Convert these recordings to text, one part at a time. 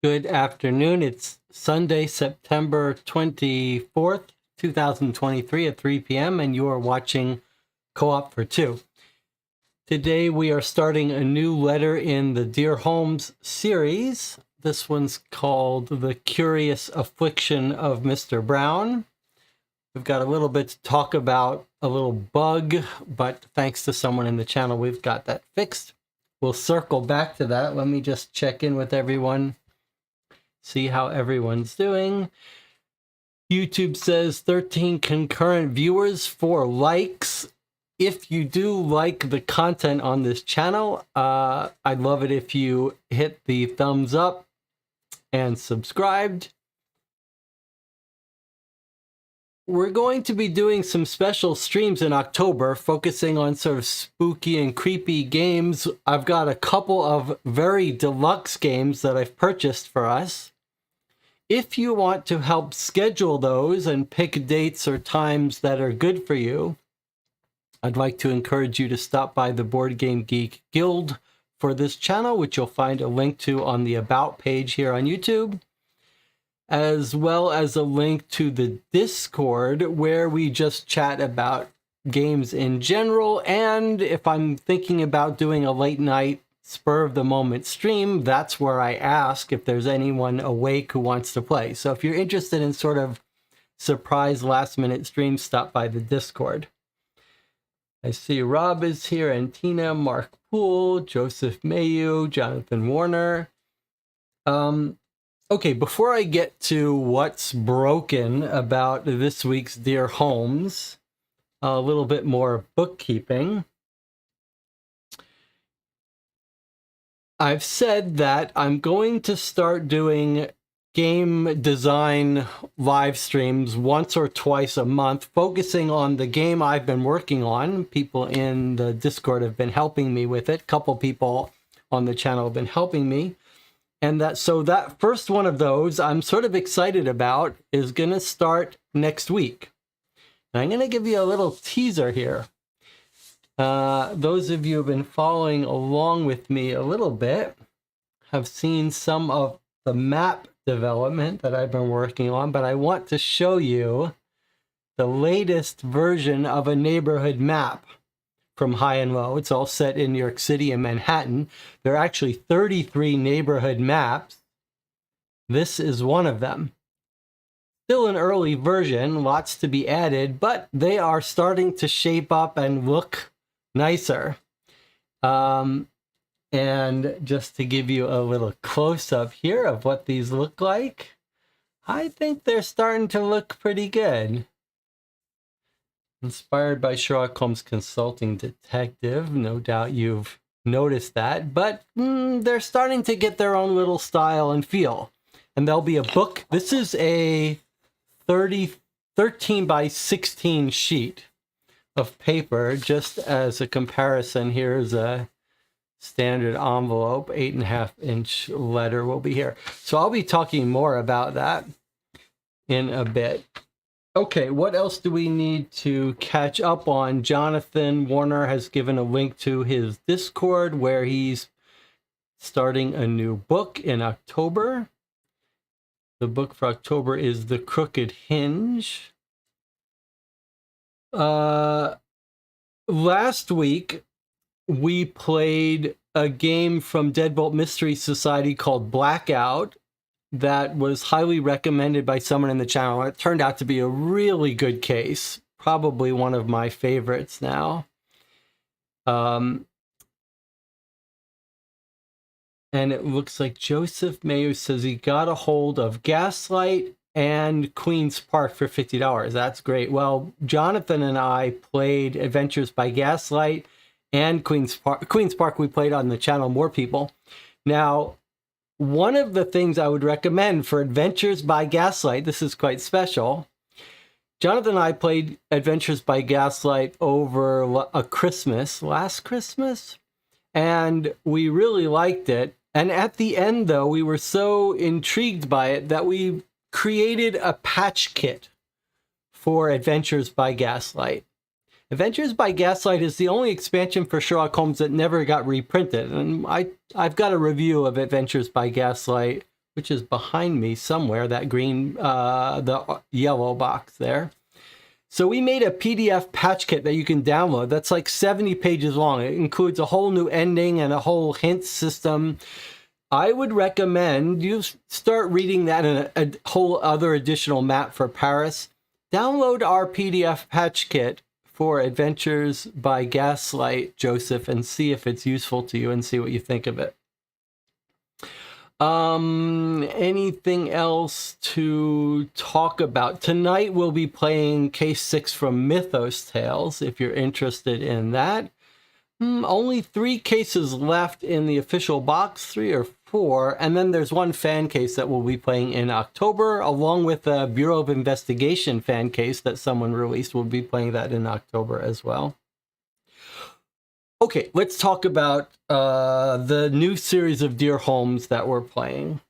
Good afternoon. It's Sunday, September 24th, 2023 at 3 p.m. and you are watching Co-op for Two. Today we are starting a new letter in the Dear Holmes series. This one's called The Curious Affliction of Mr. Brown. We've got a little bit to talk about, a little bug, but thanks to someone in the channel, we've got that fixed. We'll circle back to that. Let me just check in with everyone. See how everyone's doing. YouTube says 13 concurrent viewers, 4 likes. If you do like the content on this channel, I'd love it if you hit the thumbs up and subscribed. We're going to be doing some special streams in October, focusing on sort of spooky and creepy games. I've got a couple of very deluxe games that I've purchased for us. If you want to help schedule those and pick dates or times that are good for you, I'd like to encourage you to stop by the Board Game Geek Guild for this channel, which you'll find a link to on the About page here on YouTube, as well as a link to the Discord where we just chat about games in general. And if I'm thinking about doing a late night spur of the moment stream, that's where I ask if there's anyone awake who wants to play. So if you're interested in sort of surprise last minute streams, stop by the Discord. I see Rob is here, and Tina, Mark Poole, Joseph Mayu, Jonathan Warner. Okay, before I get to what's broken about this week's Dear Holmes, a little bit more bookkeeping. I've said that I'm going to start doing game design live streams once or twice a month, focusing on the game I've been working on. People in the Discord have been helping me with it. A couple people on the channel have been helping me. And that first one of those I'm sort of excited about is going to start next week. And I'm going to give you a little teaser here. Those of you who have been following along with me a little bit have seen some of the map development that I've been working on, but I want to show you the latest version of a neighborhood map from High and Low. It's all set in New York City and Manhattan. There are actually 33 neighborhood maps. This is one of them. Still an early version, lots to be added, but they are starting to shape up and look nicer. And just to give you a little close-up here of what these look like, I think they're starting to look pretty good. Inspired by Sherlock Holmes Consulting Detective, no doubt you've noticed that, but they're starting to get their own little style and feel. And there'll be a book. This is a 13 by 16 sheet of paper. Just as a comparison, here's a standard envelope, 8.5-inch letter will be here. So I'll be talking more about that in a bit. Okay, what else do we need to catch up on? Jonathan Warner has given a link to his Discord where he's starting a new book in October. The book for October is The Crooked Hinge. Last week, we played a game from Deadbolt Mystery Society called Blackout that was highly recommended by someone in the channel. It turned out to be a really good case, probably one of my favorites now. And it looks like Joseph Mayu says he got a hold of Gaslight and Queen's Park for $50. That's great. Well, Jonathan and I played Adventures by Gaslight and Queen's Park we played on the channel, more people. Now, one of the things I would recommend for Adventures by Gaslight, this is quite special. Jonathan and I played Adventures by Gaslight over a Christmas, last Christmas, and we really liked it. And at the end, though, we were so intrigued by it that we created a patch kit for Adventures by Gaslight. Adventures by Gaslight is the only expansion for Sherlock Holmes that never got reprinted. And I've got a review of Adventures by Gaslight which is behind me somewhere, that green, the yellow box there. So we made a PDF patch kit that you can download. That's like 70 pages long. It includes a whole new ending and a whole hint system. I would recommend you start reading that in a whole other additional map for Paris. Download our PDF patch kit for Adventures by Gaslight, Joseph, and see if it's useful to you and see what you think of it. Anything else to talk about? Tonight we'll be playing Case 6 from Mythos Tales, if you're interested in that. Only 3 cases left in the official box, 3 or 4, and then there's one fan case that we'll be playing in October, along with a Bureau of Investigation fan case that someone released. We'll be playing that in October as well. Okay, let's talk about the new series of Dear Holmes that we're playing.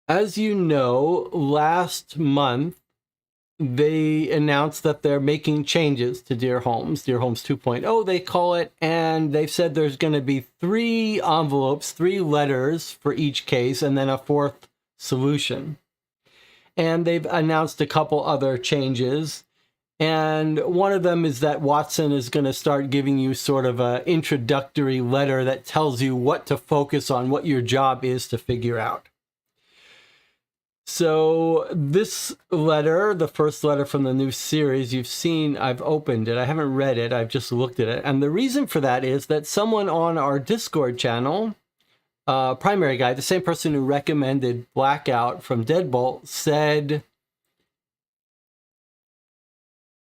As you know, last month, they announced that they're making changes to Dear Holmes 2.0, they call it, and they've said there's going to be 3 envelopes, 3 letters for each case, and then a 4th solution. And they've announced a couple other changes. And one of them is that Watson is going to start giving you sort of an introductory letter that tells you what to focus on, what your job is to figure out. So this letter, the first letter from the new series, you've seen, I've opened it. I haven't read it. I've just looked at it. And the reason for that is that someone on our Discord channel, Primary Guy, the same person who recommended Blackout from Deadbolt, said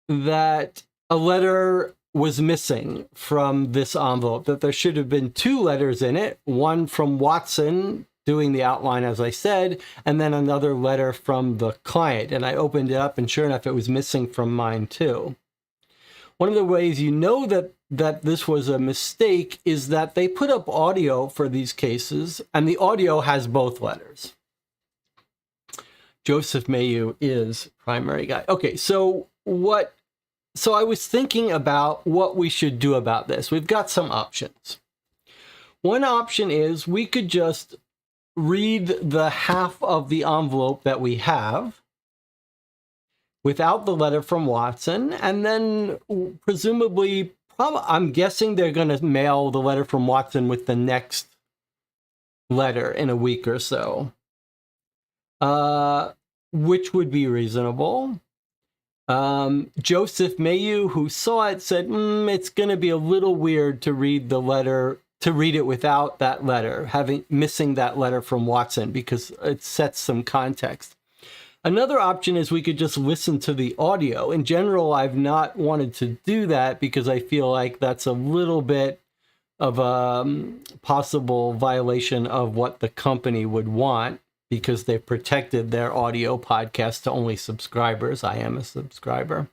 that a letter was missing from this envelope, that there should have been 2 letters in it, one from Watson doing the outline, as I said, and then another letter from the client. And I opened it up, and sure enough, it was missing from mine too. One of the ways you know that this was a mistake is that they put up audio for these cases, and the audio has both letters. Joseph Mayu is Primary Guy. Okay, so I was thinking about what we should do about this. We've got some options. One option is we could just read the half of the envelope that we have without the letter from Watson, and then presumably, I'm guessing they're going to mail the letter from Watson with the next letter in a week or so, which would be reasonable. Joseph Mayu, who saw it, said, it's going to be a little weird to read the letter, to read it without that letter, missing that letter from Watson, because it sets some context. Another option is we could just listen to the audio. In general, I've not wanted to do that because I feel like that's a little bit of a possible violation of what the company would want, because they've protected their audio podcast to only subscribers. I am a subscriber.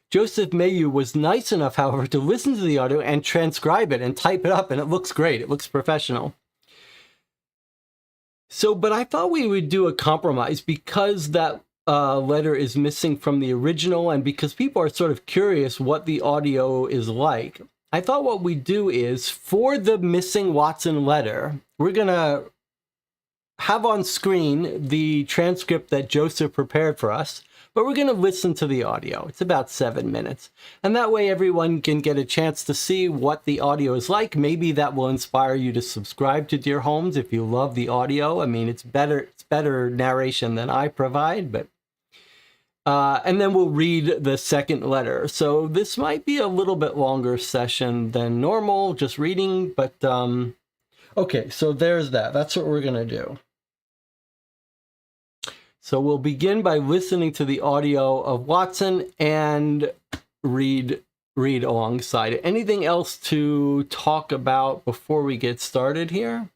Joseph Mayu was nice enough, however, to listen to the audio and transcribe it and type it up, and it looks great. It looks professional. So, but I thought we would do a compromise because that letter is missing from the original, and because people are sort of curious what the audio is like. I thought what we do is, for the missing Watson letter, we're going to have on screen the transcript that Joseph prepared for us, but we're going to listen to the audio. It's about 7 minutes. And that way everyone can get a chance to see what the audio is like. Maybe that will inspire you to subscribe to Dear Holmes if you love the audio. I mean, it's better narration than I provide, but and then we'll read the second letter. So this might be a little bit longer session than normal, just reading, but okay, so there's that. That's what we're going to do. So we'll begin by listening to the audio of Watson and read alongside it. Anything else to talk about before we get started here?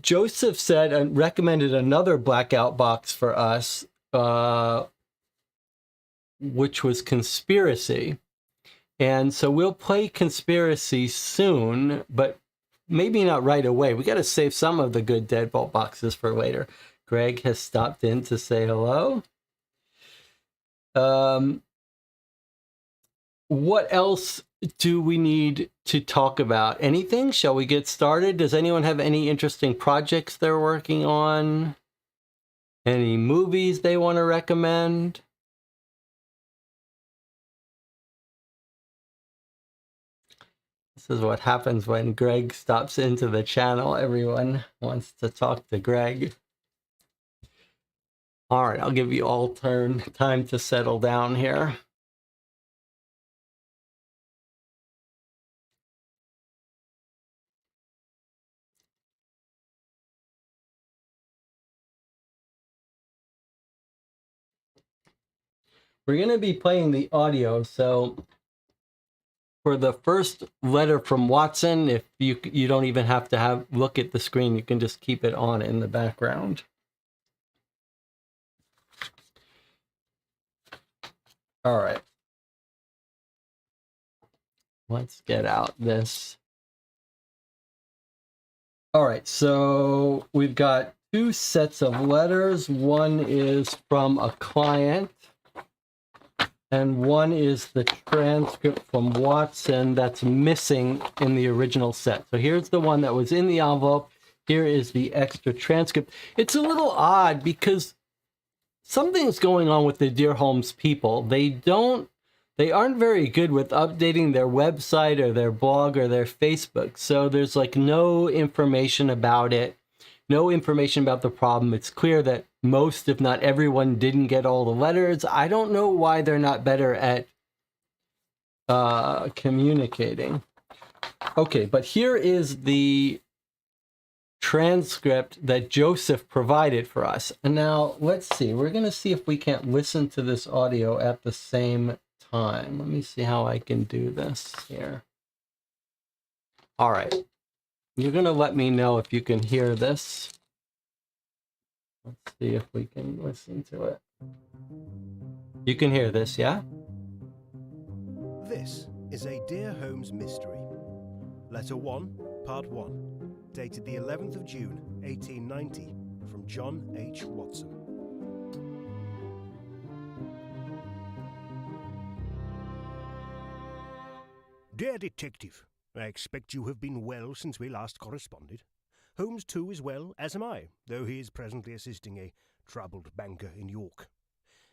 Joseph said and recommended another Blackout box for us, which was Conspiracy. And so we'll play Conspiracy soon, but maybe not right away. We got to save some of the good Deadbolt boxes for later. Greg has stopped in to say hello. What else do we need to talk about? Anything? Shall we get started? Does anyone have any interesting projects they're working on? Any movies they want to recommend? This is what happens when Greg stops into the channel. Everyone wants to talk to Greg. All right, I'll give you all time to settle down here. We're going to be playing the audio, so for the first letter from Watson, if you don't even have to look at the screen, you can just keep it on in the background. All right. Let's get out this. All right, so we've got two sets of letters. One is from a client, and one is the transcript from Watson that's missing in the original set. So here's the one that was in the envelope. Here is the extra transcript. It's a little odd because something's going on with the Dear Holmes people. They aren't very good with updating their website or their blog or their Facebook. So there's like no information about it, no information about the problem. It's clear that most, if not everyone, didn't get all the letters. I don't know why they're not better at communicating. Okay, but here is the transcript that Joseph provided for us. And now let's see, we're going to see if we can't listen to this audio at the same time. Let me see how I can do this here. All right. You're going to let me know if you can hear this. Let's see if we can listen to it. You can hear this, yeah? This is a Dear Holmes mystery. Letter 1, Part 1, dated the 11th of June, 1890, from John H. Watson. Dear Detective, I expect you have been well since we last corresponded. Holmes, too, is well, as am I, though he is presently assisting a troubled banker in York.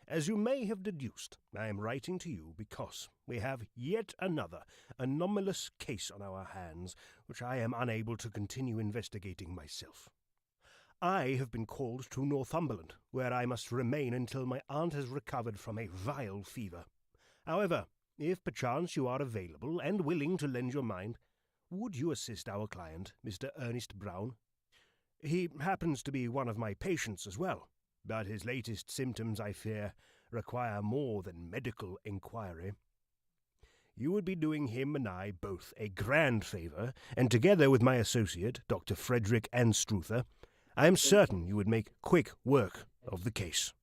As you may have deduced, I am writing to you because we have yet another anomalous case on our hands, which I am unable to continue investigating myself. I have been called to Northumberland, where I must remain until my aunt has recovered from a vile fever. However, if perchance you are available and willing to lend your mind, would you assist our client, Mr. Ernest Brown? He happens to be one of my patients as well, but his latest symptoms, I fear, require more than medical inquiry. You would be doing him and I both a grand favour, and together with my associate, Dr. Frederick Anstruther, I am certain you would make quick work of the case.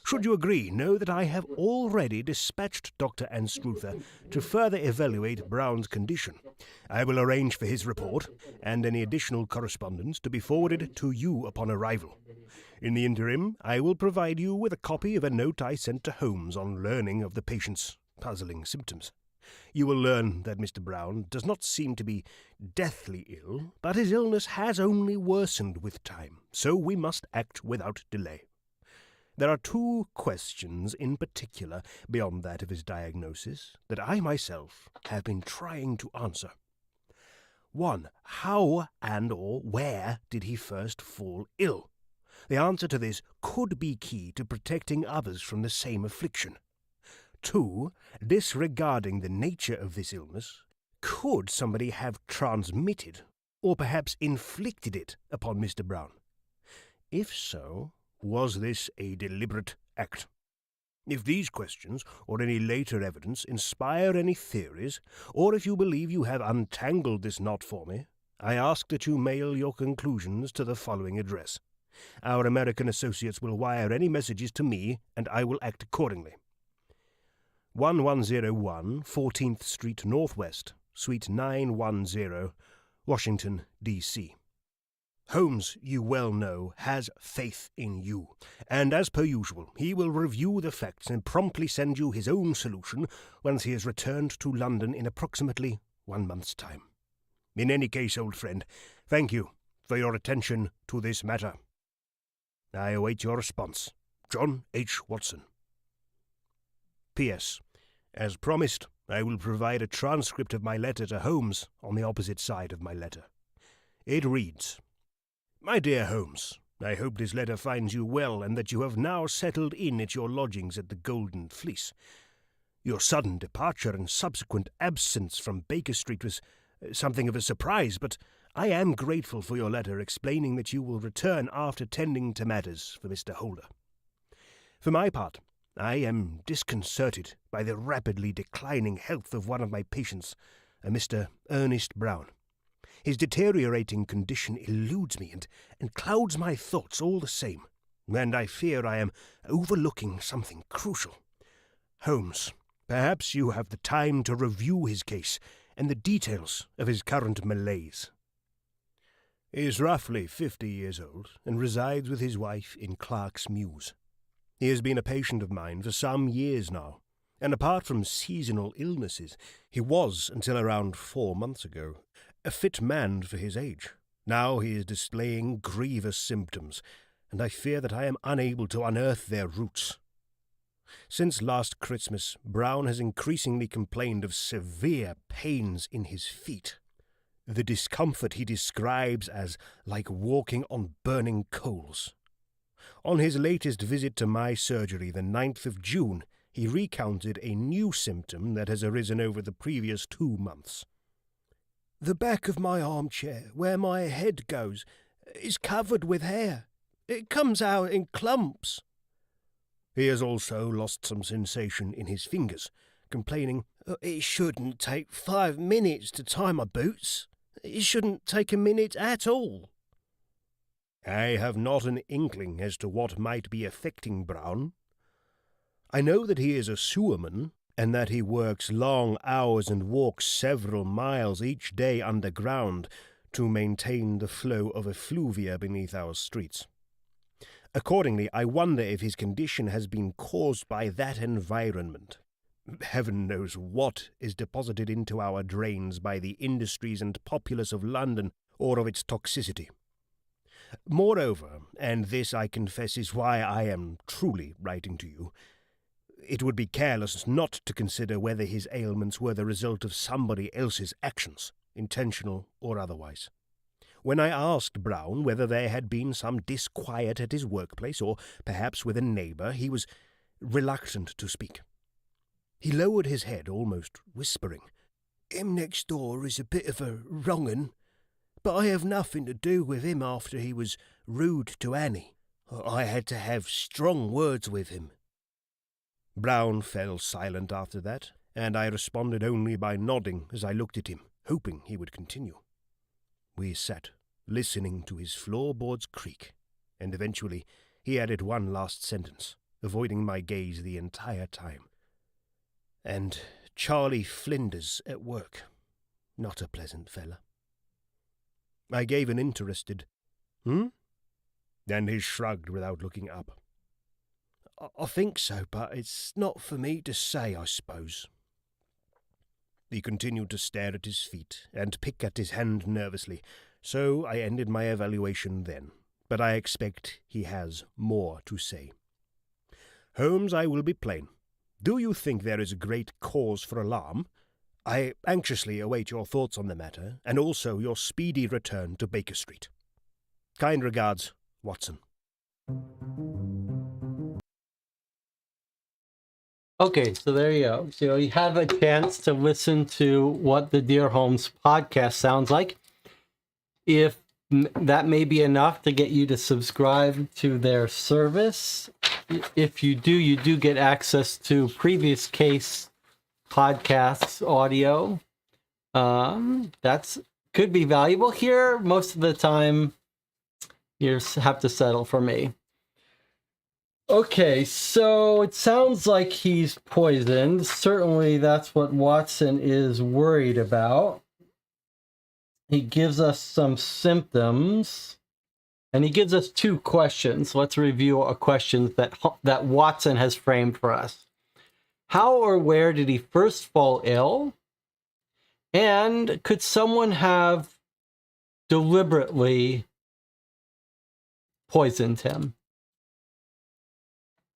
Should you agree, know that I have already dispatched Dr. Anstruther to further evaluate Brown's condition. I will arrange for his report, and any additional correspondence to be forwarded to you upon arrival. In the interim, I will provide you with a copy of a note I sent to Holmes on learning of the patient's puzzling symptoms. You will learn that Mr. Brown does not seem to be deathly ill, but his illness has only worsened with time, so we must act without delay. There are two questions in particular, beyond that of his diagnosis, that I myself have been trying to answer. 1. How and or where did he first fall ill? The answer to this could be key to protecting others from the same affliction. 2. Disregarding the nature of this illness, could somebody have transmitted or perhaps inflicted it upon Mr. Brown? If so, was this a deliberate act? If these questions, or any later evidence, inspire any theories, or if you believe you have untangled this knot for me, I ask that you mail your conclusions to the following address. Our American associates will wire any messages to me, and I will act accordingly. 1101 14th Street Northwest, Suite 910, Washington, D.C. Holmes, you well know, has faith in you, and as per usual, he will review the facts and promptly send you his own solution once he has returned to London in approximately 1 month's time. In any case, old friend, thank you for your attention to this matter. I await your response. John H. Watson. P.S. As promised, I will provide a transcript of my letter to Holmes on the opposite side of my letter. It reads, My dear Holmes, I hope this letter finds you well and that you have now settled in at your lodgings at the Golden Fleece. Your sudden departure and subsequent absence from Baker Street was something of a surprise, but I am grateful for your letter explaining that you will return after tending to matters for Mr. Holder. For my part, I am disconcerted by the rapidly declining health of one of my patients, a Mr. Ernest Brown. His deteriorating condition eludes me and clouds my thoughts all the same, and I fear I am overlooking something crucial. Holmes, perhaps you have the time to review his case and the details of his current malaise. He is roughly 50 years old and resides with his wife in Clark's Mews. He has been a patient of mine for some years now, and apart from seasonal illnesses, he was, until around 4 months ago, a fit man for his age. Now he is displaying grievous symptoms, and I fear that I am unable to unearth their roots. Since last Christmas, Brown has increasingly complained of severe pains in his feet. The discomfort he describes as like walking on burning coals. On his latest visit to my surgery, the 9th of June, he recounted a new symptom that has arisen over the previous 2 months. The back of my armchair, where my head goes, is covered with hair. It comes out in clumps. He has also lost some sensation in his fingers, complaining, It shouldn't take 5 minutes to tie my boots. It shouldn't take a minute at all. I have not an inkling as to what might be affecting Brown. I know that he is a sewerman, and that he works long hours and walks several miles each day underground to maintain the flow of effluvia beneath our streets. Accordingly, I wonder if his condition has been caused by that environment. Heaven knows what is deposited into our drains by the industries and populace of London or of its toxicity. Moreover, and this I confess is why I am truly writing to you, it would be careless not to consider whether his ailments were the result of somebody else's actions, intentional or otherwise. When I asked Brown whether there had been some disquiet at his workplace, or perhaps with a neighbour, he was reluctant to speak. He lowered his head, almost whispering, Him next door is a bit of a wrong 'un, but I have nothing to do with him after he was rude to Annie. I had to have strong words with him. Brown fell silent after that, and I responded only by nodding as I looked at him, hoping he would continue. We sat, listening to his floorboards creak, and eventually he added one last sentence, avoiding my gaze the entire time. And Charlie Flinders at work. Not a pleasant fella. I gave an interested, and he shrugged without looking up. I think so, but it's not for me to say, I suppose. He continued to stare at his feet and pick at his hand nervously, so I ended my evaluation then, but I expect he has more to say. Holmes, I will be plain. Do you think there is a great cause for alarm? I anxiously await your thoughts on the matter, and also your speedy return to Baker Street. Kind regards, Watson. Okay, so there you go. So you have a chance to listen to what the Dear Holmes podcast sounds like. If that may be enough to get you to subscribe to their service. If you do get access to previous case podcasts audio. That's could be valuable here. Most of the time, you have to settle for me. Okay, so it sounds like he's poisoned. Certainly that's what Watson is worried about. He gives us some symptoms. And he gives us 2 questions. Let's review a questions that Watson has framed for us. How or where did he first fall ill? And could someone have deliberately poisoned him?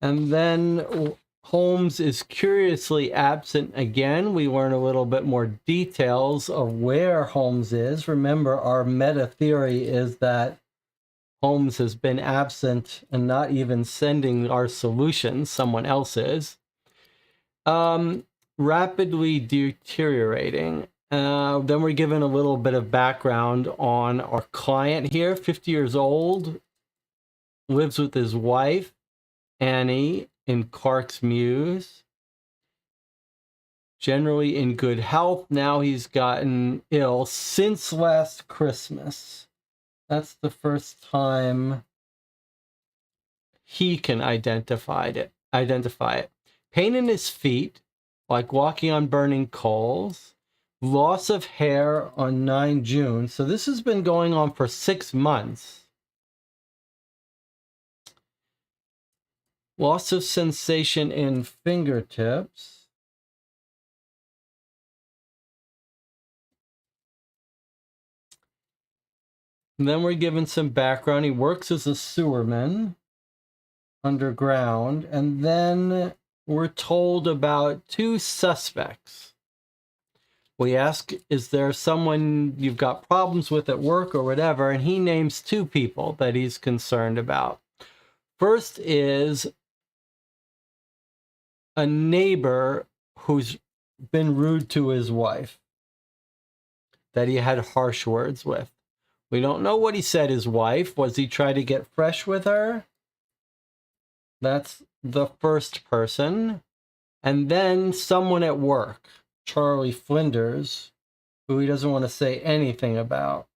And then Holmes is curiously absent again. We learn a little bit more details of where Holmes is. Remember, our meta theory is that Holmes has been absent and not even sending our solutions. Someone else is. Rapidly deteriorating. Then we're given a little bit of background on our client here. 50 years old, lives with his wife, Annie, in Clark's Mews. Generally in good health. Now he's gotten ill since last Christmas. That's the first time he can identify it. Pain in his feet, like walking on burning coals. Loss of hair on 9 June. So this has been going on for 6 months. Loss of sensation in fingertips. And then we're given some background. He works as a sewerman underground. And then we're told about 2 suspects. We ask, is there someone you've got problems with at work or whatever? And he names 2 people that he's concerned about. First is a neighbor who's been rude to his wife, that he had harsh words with. We don't know what he said his wife. Was he trying to get fresh with her? That's the first person. And then someone at work, Charlie Flinders, who he doesn't want to say anything about.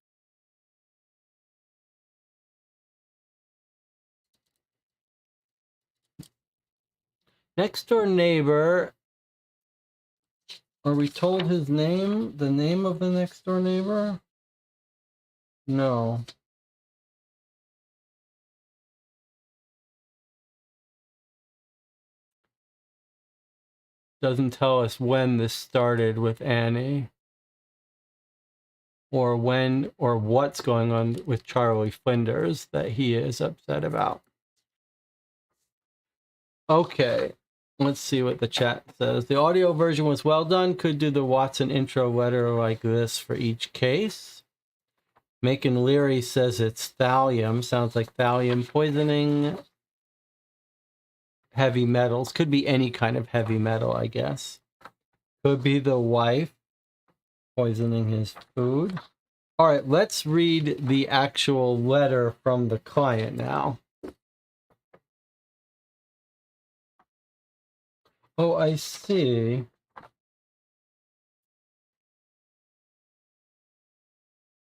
Next door neighbor, are we told his name? The name of the next door neighbor? No. Doesn't tell us when this started with Annie. Or when or what's going on with Charlie Flinders that he is upset about. Okay. Let's see what the chat says. The audio version was well done. Could do the Watson intro letter like this for each case. Macon Leary says it's thallium. Sounds like thallium poisoning. Heavy metals. Could be any kind of heavy metal, I guess. Could be the wife poisoning his food. All right, let's read the actual letter from the client now. Oh, I see.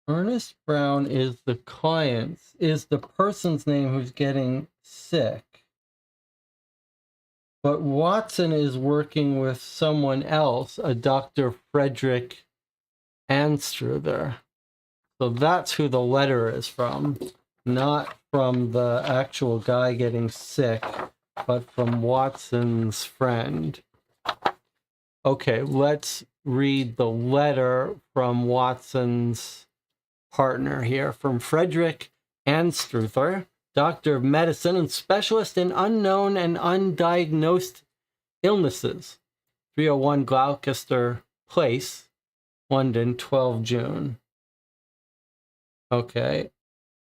Ernest Brown is the client's, is the person's name who's getting sick. But Watson is working with someone else, a Dr. Frederick Anstruther. So that's who the letter is from. Not from the actual guy getting sick, but from Watson's friend. Okay, let's read the letter from Watson's partner here. From Frederick Anstruther, doctor of medicine and specialist in unknown and undiagnosed illnesses. 301 Gloucester Place, London, 12 June. Okay.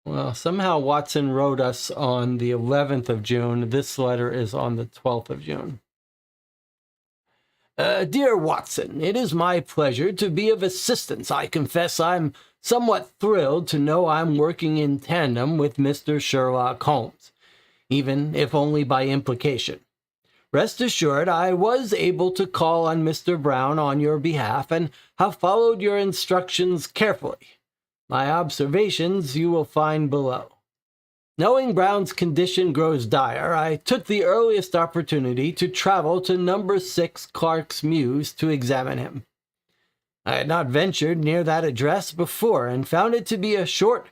Well, somehow Watson wrote us on the 11th of June. This letter is on the 12th of June. Dear Watson, it is my pleasure to be of assistance. I confess I'm somewhat thrilled to know I'm working in tandem with Mr. Sherlock Holmes, even if only by implication. Rest assured, I was able to call on Mr. Brown on your behalf and have followed your instructions carefully. My observations you will find below. Knowing Brown's condition grows dire, I took the earliest opportunity to travel to number 6 Clark's Mews to examine him. I had not ventured near that address before and found it to be a short,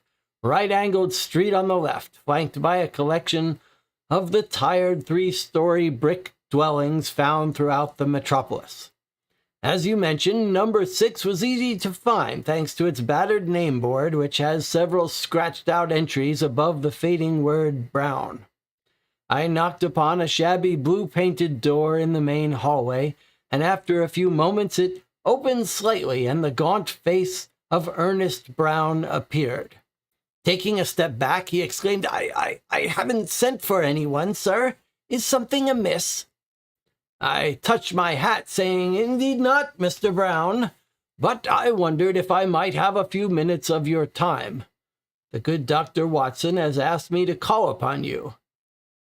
right-angled street on the left, flanked by a collection of the tired 3-story brick dwellings found throughout the metropolis. As you mentioned, number 6 was easy to find thanks to its battered name board, which has several scratched-out entries above the fading word Brown. I knocked upon a shabby blue-painted door in the main hallway, and after a few moments it opened slightly and the gaunt face of Ernest Brown appeared. Taking a step back, he exclaimed, I haven't sent for anyone, sir. Is something amiss? I touched my hat, saying, Indeed not, Mr. Brown, but I wondered if I might have a few minutes of your time. The good Dr. Watson has asked me to call upon you.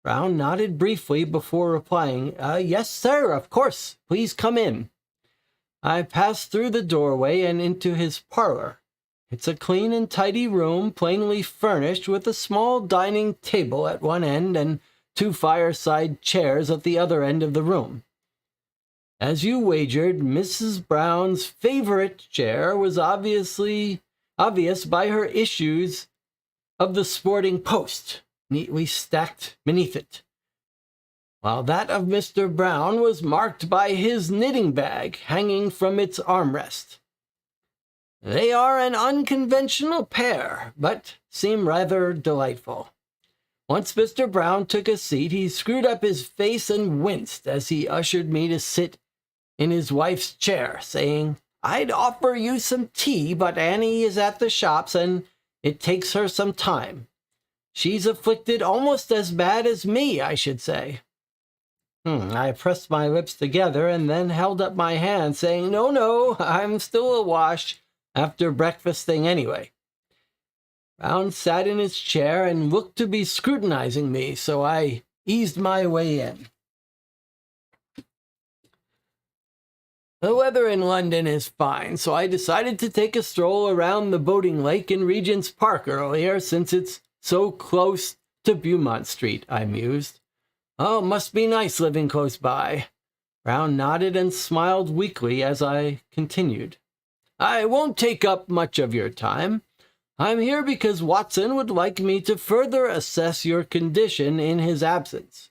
Brown nodded briefly before replying, Yes, sir, of course. Please come in. I passed through the doorway and into his parlor. It's a clean and tidy room, plainly furnished with a small dining table at one end and 2 fireside chairs at the other end of the room. As you wagered, Mrs. Brown's favorite chair was obvious by her issues of the Sporting Post, neatly stacked beneath it, while that of Mr. Brown was marked by his knitting bag hanging from its armrest. They are an unconventional pair, but seem rather delightful. Once Mr. Brown took a seat, he screwed up his face and winced as he ushered me to sit in his wife's chair, saying, I'd offer you some tea, but Annie is at the shops, and it takes her some time. She's afflicted almost as bad as me, I should say. I pressed my lips together and then held up my hand, saying, No, I'm still awash after breakfasting anyway. Brown sat in his chair and looked to be scrutinizing me, so I eased my way in. The weather in London is fine, so I decided to take a stroll around the boating lake in Regent's Park earlier, since it's so close to Beaumont Street, I mused. Oh, must be nice living close by. Brown nodded and smiled weakly as I continued. I won't take up much of your time. I'm here because Watson would like me to further assess your condition in his absence.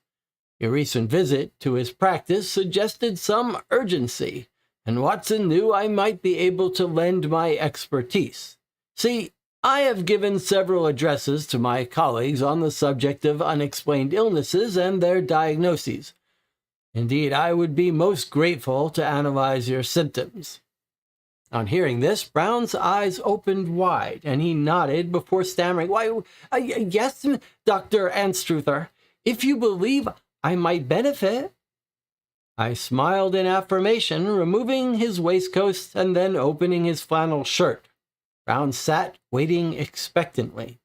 Your recent visit to his practice suggested some urgency, and Watson knew I might be able to lend my expertise. See, I have given several addresses to my colleagues on the subject of unexplained illnesses and their diagnoses. Indeed, I would be most grateful to analyze your symptoms. On hearing this, Brown's eyes opened wide, and he nodded before stammering, Yes, Dr. Anstruther, if you believe I might benefit. I smiled in affirmation, removing his waistcoat and then opening his flannel shirt. Brown sat, waiting expectantly.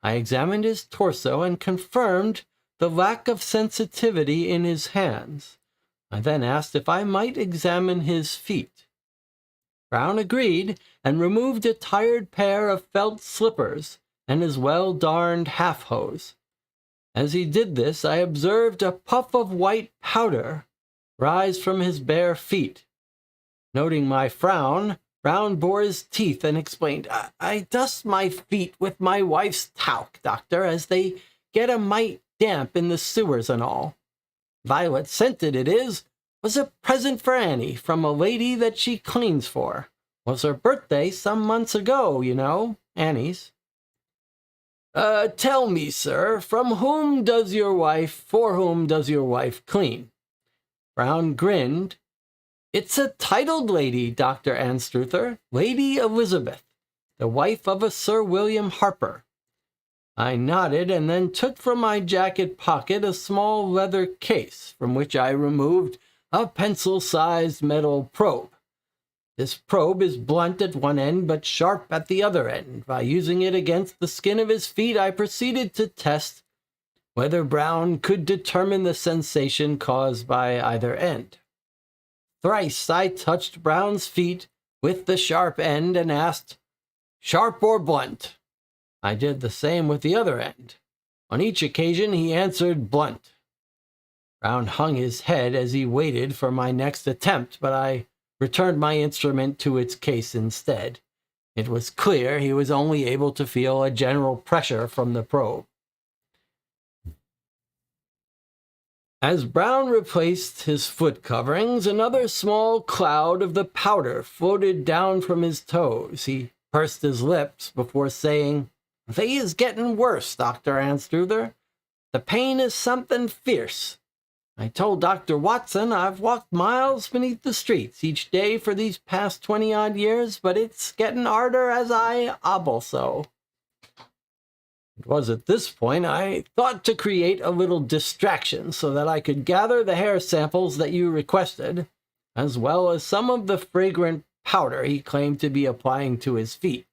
I examined his torso and confirmed the lack of sensitivity in his hands. I then asked if I might examine his feet. Brown agreed and removed a tired pair of felt slippers and his well-darned half-hose. As he did this, I observed a puff of white powder rise from his bare feet. Noting my frown, Brown bore his teeth and explained, I dust my feet with my wife's talc, doctor, as they get a mite damp in the sewers and all. Violet-scented it is. Was a present for Annie from a lady that she cleans for. Was her birthday some months ago, you know, Annie's. Tell me, sir, for whom does your wife clean? Brown grinned. It's a titled lady, Dr. Anstruther, Lady Elizabeth, the wife of a Sir William Harper. I nodded and then took from my jacket pocket a small leather case, from which I removed a pencil-sized metal probe. This probe is blunt at one end but sharp at the other end. By using it against the skin of his feet, I proceeded to test whether Brown could determine the sensation caused by either end. Thrice I touched Brown's feet with the sharp end and asked, "Sharp or blunt?" I did the same with the other end. On each occasion he answered blunt. Brown hung his head as he waited for my next attempt, but I returned my instrument to its case instead. It was clear he was only able to feel a general pressure from the probe. As Brown replaced his foot coverings, another small cloud of the powder floated down from his toes. He pursed his lips before saying, "They is getting worse, Dr. Anstruther. The pain is something fierce. I told Dr. Watson I've walked miles beneath the streets each day for these past 20-odd years, but it's getting harder as I hobble so." It was at this point I thought to create a little distraction so that I could gather the hair samples that you requested, as well as some of the fragrant powder he claimed to be applying to his feet.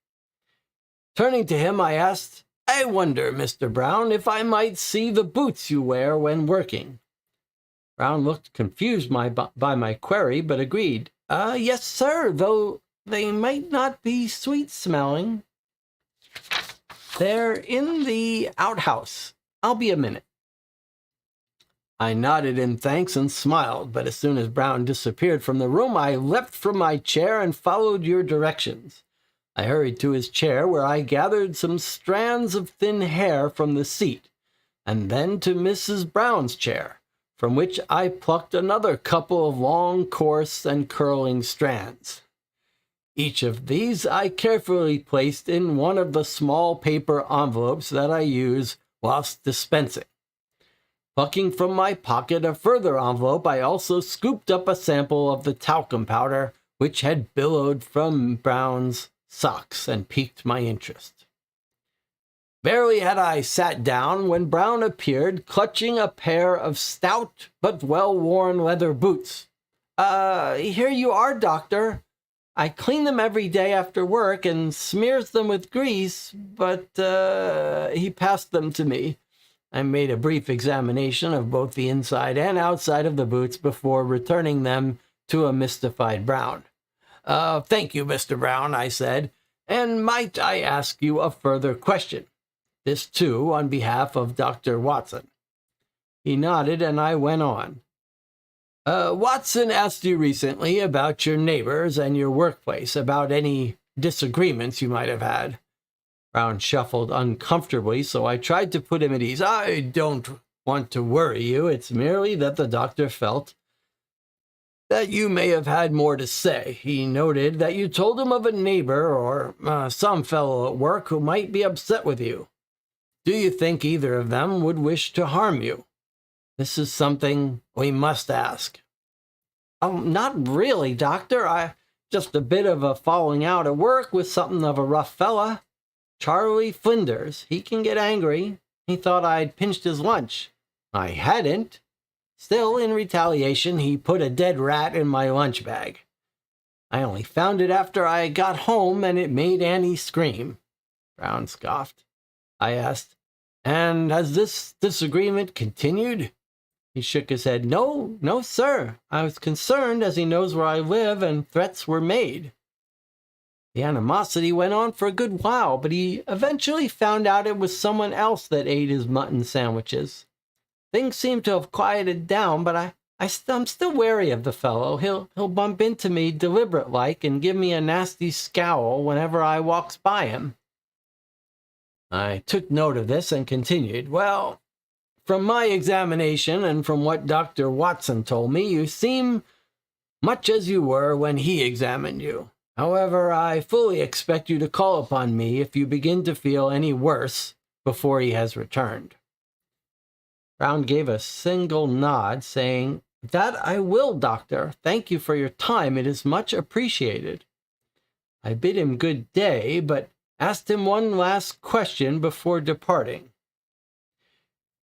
Turning to him, I asked, "I wonder, Mr. Brown, if I might see the boots you wear when working." Brown looked confused by my query, but agreed. Yes, sir, though they might not be sweet-smelling. They're in the outhouse. I'll be a minute." I nodded in thanks and smiled, but as soon as Brown disappeared from the room, I leapt from my chair and followed your directions. I hurried to his chair, where I gathered some strands of thin hair from the seat, and then to Mrs. Brown's chair, from which I plucked another couple of long, coarse, and curling strands. Each of these I carefully placed in one of the small paper envelopes that I use whilst dispensing. Plucking from my pocket a further envelope, I also scooped up a sample of the talcum powder which had billowed from Brown's socks and piqued my interest. Barely had I sat down when Brown appeared, clutching a pair of stout but well-worn leather boots. Here you are, Doctor. I clean them every day after work and smears them with grease, but he passed them to me. I made a brief examination of both the inside and outside of the boots before returning them to a mystified Brown. "Thank you, Mr. Brown," I said, "and might I ask you a further question? This, too, on behalf of Dr. Watson." He nodded, and I went on. Watson asked you recently about your neighbors and your workplace, about any disagreements you might have had." Brown shuffled uncomfortably, so I tried to put him at ease. "I don't want to worry you. It's merely that the doctor felt that you may have had more to say. He noted that you told him of a neighbor or some fellow at work who might be upset with you. Do you think either of them would wish to harm you? This is something we must ask." Not really, Doctor. Just a bit of a falling out at work with something of a rough fella. Charlie Flinders. He can get angry. He thought I'd pinched his lunch. I hadn't. Still, in retaliation, he put a dead rat in my lunch bag. I only found it after I got home, and it made Annie scream." Brown scoffed. I asked, "And has this disagreement continued?" He shook his head. No, sir. I was concerned, as he knows where I live, and threats were made." The animosity went on for a good while, but he eventually found out it was someone else that ate his mutton sandwiches. Things seem to have quieted down, but I'm still wary of the fellow. He'll bump into me deliberate-like and give me a nasty scowl whenever I walks by him. I took note of this and continued, "Well, from my examination and from what Dr. Watson told me, you seem much as you were when he examined you. However, I fully expect you to call upon me if you begin to feel any worse before he has returned." Brown gave a single nod, saying, "That I will, Doctor. Thank you for your time. It is much appreciated." I bid him good day, but asked him one last question before departing.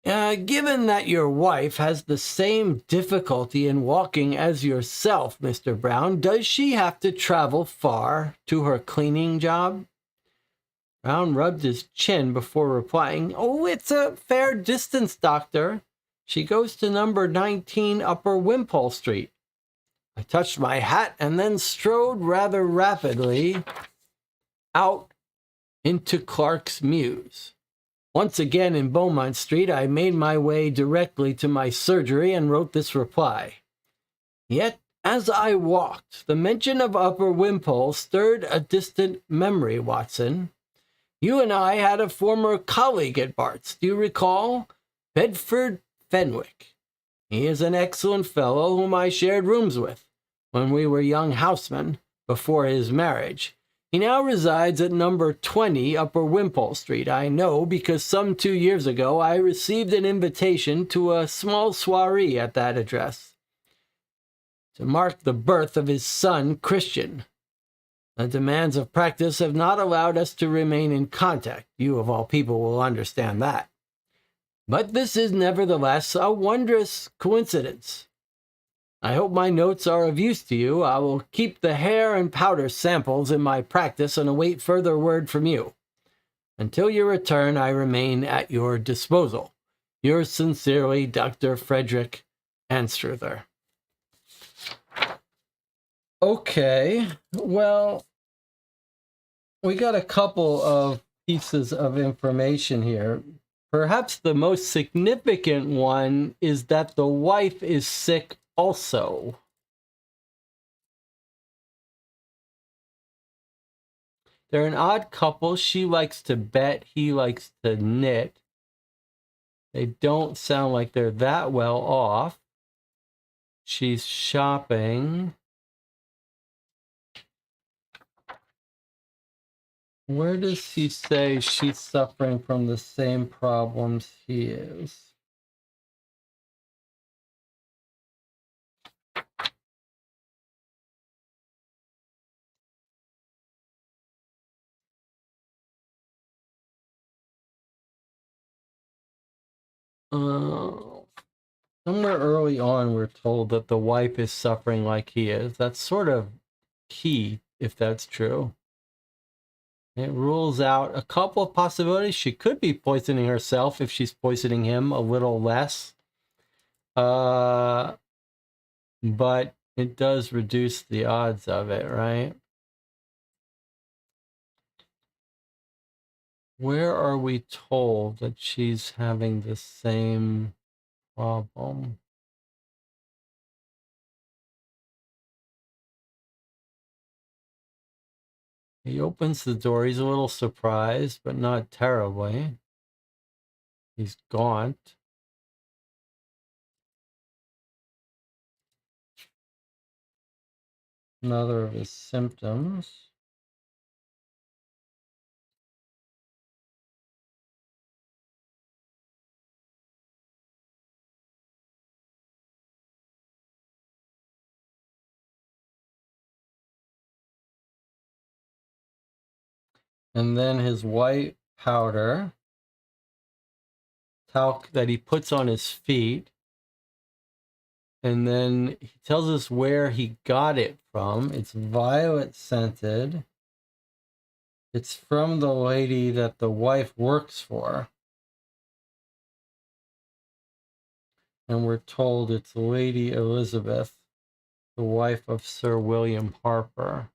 Given that your wife has the same difficulty in walking as yourself, Mr. Brown, does she have to travel far to her cleaning job?" Brown rubbed his chin before replying, "Oh, it's a fair distance, Doctor. She goes to number 19 Upper Wimpole Street." I touched my hat and then strode rather rapidly out into Clark's Mews. Once again in Beaumont Street, I made my way directly to my surgery and wrote this reply. "Yet As I walked, the mention of Upper Wimpole stirred a distant memory, Watson. You and I had a former colleague at Bart's, do you recall? Bedford Fenwick. He is an excellent fellow whom I shared rooms with when we were young housemen before his marriage. He now resides at number 20 Upper Wimpole Street. I know because some 2 years ago I received an invitation to a small soiree at that address to mark the birth of his son, Christian. The demands of practice have not allowed us to remain in contact. You, of all people, will understand that. But this is nevertheless a wondrous coincidence. I hope my notes are of use to you. I will keep the hair and powder samples in my practice and await further word from you. Until your return, I remain at your disposal. Yours sincerely, Dr. Frederick Anstruther. Okay, well, we got a couple of pieces of information here. Perhaps the most significant one is that the wife is sick also. They're an odd couple. She likes to bet, he likes to knit. They don't sound like they're that well off. She's shopping. Where does he say she's suffering from the same problems he is? Somewhere early on, we're told that the wife is suffering like he is. That's sort of key, if that's true. It rules out a couple of possibilities. She could be poisoning herself if she's poisoning him a little less. But it does reduce the odds of it, right? Where are we told that she's having the same problem? He opens the door. He's a little surprised, but not terribly. He's gaunt. Another of his symptoms. And then his white powder, talc that he puts on his feet. And then he tells us where he got it from. It's violet scented. It's from the lady that the wife works for. And we're told it's Lady Elizabeth, the wife of Sir William Harper.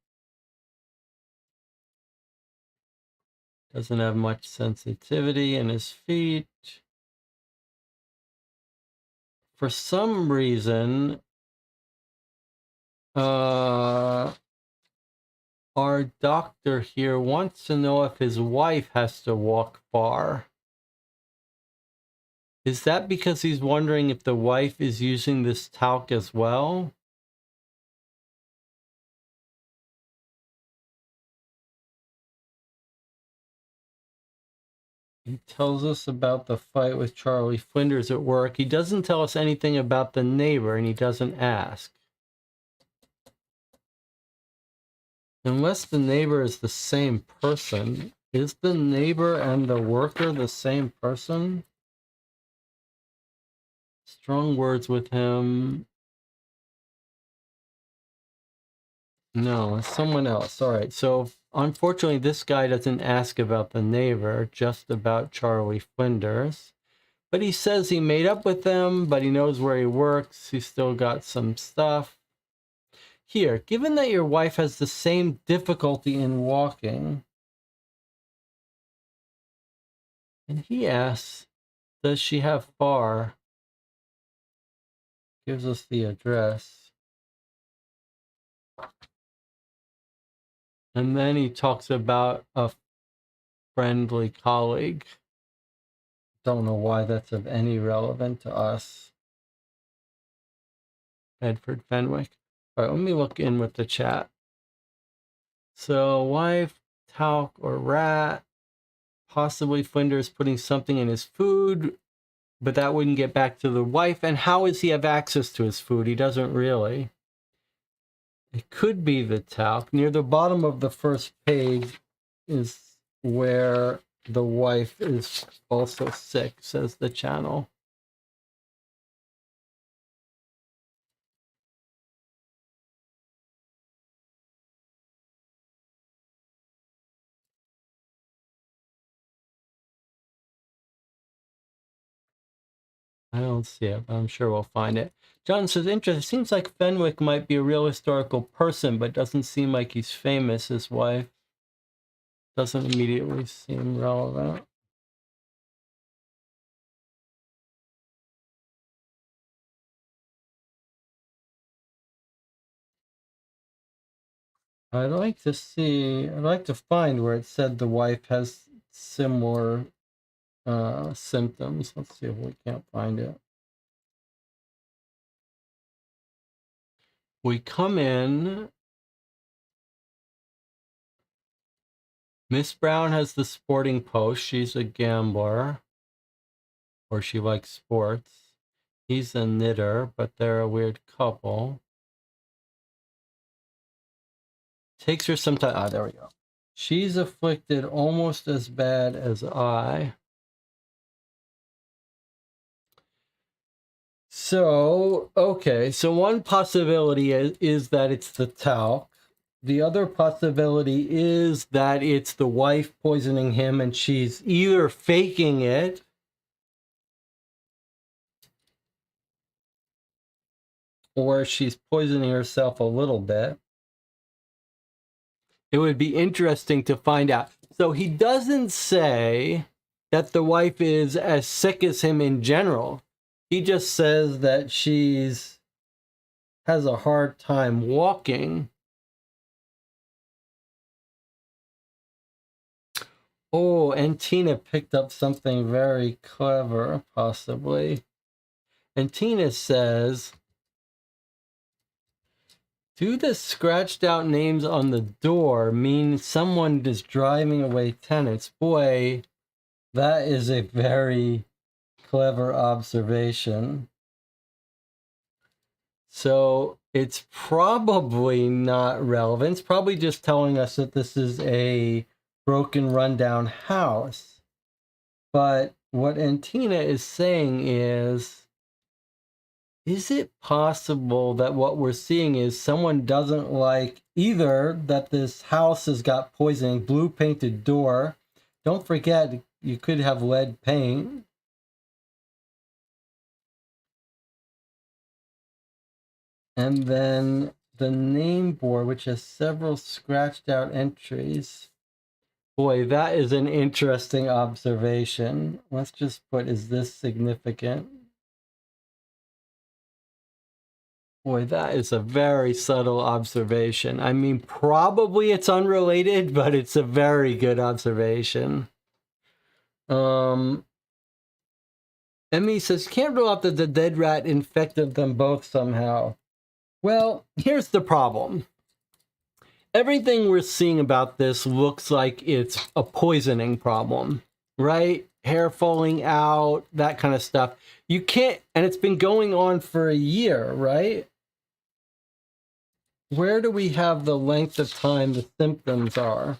Doesn't have much sensitivity in his feet. For some reason, our doctor here wants to know if his wife has to walk far. Is that because he's wondering if the wife is using this talc as well? He tells us about the fight with Charlie Flinders at work. He doesn't tell us anything about the neighbor, and he doesn't ask. Unless the neighbor is the same person. Is the neighbor and the worker the same person? Strong words with him. No, it's someone else. All right, so unfortunately, this guy doesn't ask about the neighbor, just about Charlie Flinders. But he says he made up with them, but he knows where he works. He's still got some stuff. Here, given that your wife has the same difficulty in walking, and he asks, does she have far? Gives us the address. And then he talks about a friendly colleague. Don't know why that's of any relevance to us. Edward Fenwick. All right, let me look in with the chat. So, wife, talc, or rat. Possibly Flinders putting something in his food, but that wouldn't get back to the wife. And how does he have access to his food? He doesn't really. It could be the talc. Near the bottom of the first page is where the wife is also sick, says the channel. I don't see it, but I'm sure we'll find it. John says, interesting. Seems like Fenwick might be a real historical person, but doesn't seem like he's famous. His wife doesn't immediately seem relevant. I'd like to find where it said the wife has similar symptoms. Let's see if we can't find it. We come in. Miss Brown has the Sporting Post. She's a gambler, or she likes sports. He's a knitter, but they're a weird couple. Takes her some time. Ah, there we go. She's afflicted almost as bad as I. So, okay. So one possibility is that it's the talc. The other possibility is that it's the wife poisoning him and she's either faking it or she's poisoning herself a little bit. It would be interesting to find out. So he doesn't say that the wife is as sick as him in general. He just says that she's has a hard time walking. Oh, and Tina picked up something very clever, possibly. And Tina says, do the scratched out names on the door mean someone is driving away tenants? Boy, that is a very clever observation. So it's probably not relevant. It's probably just telling us that this is a broken, rundown house. But what Antina is saying is it possible that what we're seeing is someone doesn't like either that this house has got poisoning, blue painted door. Don't forget, you could have lead paint. And then the name board, which has several scratched out entries. Boy, that is an interesting observation. Let's just put, is this significant? Boy, that is a very subtle observation. I mean, probably it's unrelated, but it's a very good observation. Emmy says, can't rule out that the dead rat infected them both somehow. Well, here's the problem. Everything we're seeing about this looks like it's a poisoning problem, right? Hair falling out, that kind of stuff. You can't, and it's been going on for a year, right? Where do we have the length of time the symptoms are?